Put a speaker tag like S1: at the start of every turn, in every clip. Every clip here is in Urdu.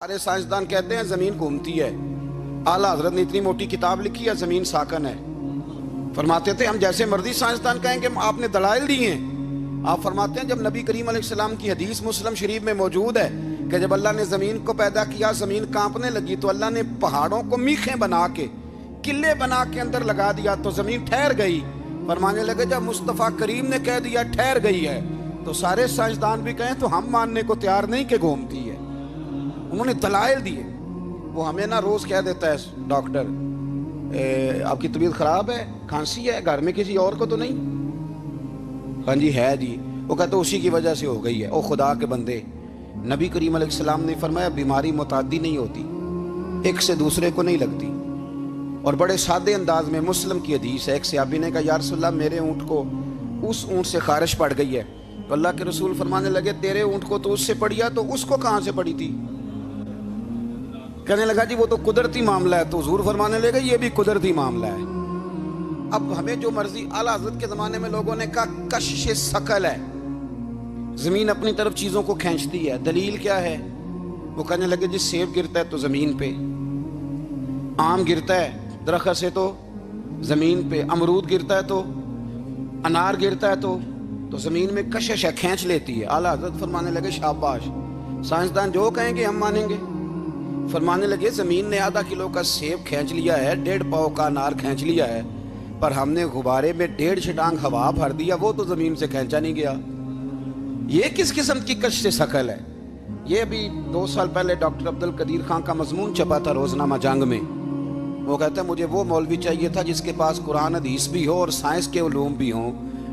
S1: سارے سائنسدان کہتے ہیں زمین گھومتی ہے۔ اعلیٰ حضرت نے اتنی موٹی کتاب لکھی ہے زمین ساکن ہے۔ فرماتے تھے ہم جیسے مرضی سائنسدان کہیں کہ آپ نے دلائل دی ہیں۔ آپ فرماتے ہیں جب نبی کریم علیہ السلام کی حدیث مسلم شریف میں موجود ہے کہ جب اللہ نے زمین کو پیدا کیا زمین کانپنے لگی تو اللہ نے پہاڑوں کو میخیں بنا کے قلعے بنا کے اندر لگا دیا تو زمین ٹھہر گئی۔ فرمانے لگے جب مصطفیٰ کریم نے کہہ دیا ٹھہر گئی ہے تو سارے سائنسدان بھی کہیں تو ہم ماننے کو تیار نہیں کہ گھومتی ہے۔ انہوں نے دلائل دیے۔ وہ ہمیں نہ روز کہہ دیتا ہے ڈاکٹر آپ کی طبیعت خراب ہے، کھانسی ہے، گھر میں کسی اور کو تو نہیں؟ ہاں جی ہے جی۔ وہ کہتا اسی کی وجہ سے ہو گئی ہے۔ او خدا کے بندے، نبی کریم علیہ السلام نے فرمایا بیماری متعدی نہیں ہوتی، ایک سے دوسرے کو نہیں لگتی۔ اور بڑے سادے انداز میں مسلم کی حدیث ہے، ایک صحابی نے کہا یا رسول اللہ میرے اونٹ کو اس اونٹ سے خارش پڑ گئی ہے، تو اللہ کے رسول فرمانے لگے تیرے اونٹ کو تو اس سے پڑی ہے تو اس کو کہاں سے پڑی تھی؟ کہنے لگا جی وہ تو قدرتی معاملہ ہے، تو حضور فرمانے لگے یہ بھی قدرتی معاملہ ہے۔ اب ہمیں جو مرضی، اعلیٰ حضرت کے زمانے میں لوگوں نے کہا کشش ثقل ہے، زمین اپنی طرف چیزوں کو کھینچتی ہے۔ دلیل کیا ہے؟ وہ کہنے لگے جی سیب گرتا ہے تو زمین پہ، آم گرتا ہے درخت سے تو زمین پہ، امرود گرتا ہے تو، انار گرتا ہے تو زمین میں کشش ہے، کھینچ لیتی ہے۔ اعلیٰ حضرت فرمانے لگے شاباش، سائنسدان جو کہیں گے ہم مانیں گے۔ فرمانے لگے زمین نے آدھا کلو کا سیب کھینچ لیا ہے، 1.5 پاؤ کا انار کھینچ لیا ہے، پر ہم نے غبارے میں 1.5 چھٹانگ ہوا بھر دیا، وہ تو زمین سے کھینچا نہیں گیا۔ یہ کس قسم کی کشش ثقل ہے؟ یہ ابھی 2 سال پہلے ڈاکٹر عبدالقدیر خان کا مضمون چھپا تھا روزنامہ جنگ میں۔ وہ کہتا ہے مجھے وہ مولوی چاہیے تھا جس کے پاس قرآن حدیث بھی ہو اور سائنس کے علوم بھی ہوں۔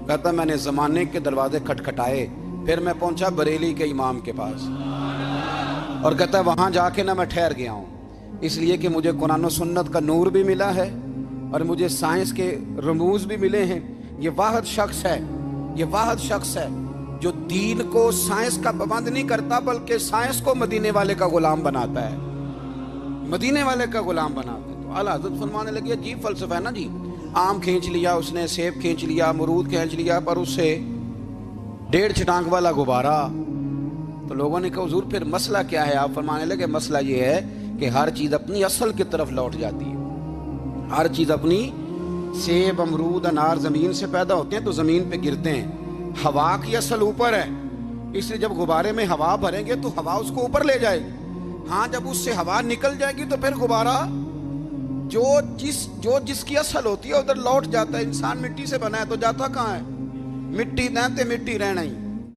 S1: کہتا میں نے زمانے کے دروازے کھٹکھٹائے، پھر میں پہنچا بریلی کے امام کے پاس، اور کہتا ہے وہاں جا کے نہ میں ٹھہر گیا ہوں، اس لیے کہ مجھے قرآن و سنت کا نور بھی ملا ہے اور مجھے سائنس کے رموز بھی ملے ہیں۔ یہ واحد شخص ہے جو دین کو سائنس کا پابند نہیں کرتا بلکہ سائنس کو مدینے والے کا غلام بناتا ہے، مدینے والے کا غلام بناتا ہے۔ تو اعلیٰ حضرت فرمانے لگے عجیب فلسفہ ہے نا جی، آم کھینچ لیا اس نے، سیب کھینچ لیا، امرود کھینچ لیا، پر اس سے 1.5 چھٹانگ والا غبارہ۔ تو لوگوں نے کہا حضور پھر مسئلہ کیا ہے؟ آپ فرمانے لگے مسئلہ یہ ہے کہ ہر چیز اپنی اصل کی طرف لوٹ جاتی ہے، ہر چیز اپنی، سیب امرود انار زمین سے پیدا ہوتے ہیں تو زمین پہ گرتے ہیں، ہوا کی اصل اوپر ہے، اس لیے جب غبارے میں ہوا بھریں گے تو ہوا اس کو اوپر لے جائے گی۔ ہاں جب اس سے ہوا نکل جائے گی تو پھر غبارہ جو جس کی اصل ہوتی ہے ادھر لوٹ جاتا ہے۔ انسان مٹی سے بنا ہے تو جاتا کہاں ہے؟ مٹی نہ تے مٹی رہنا ہی۔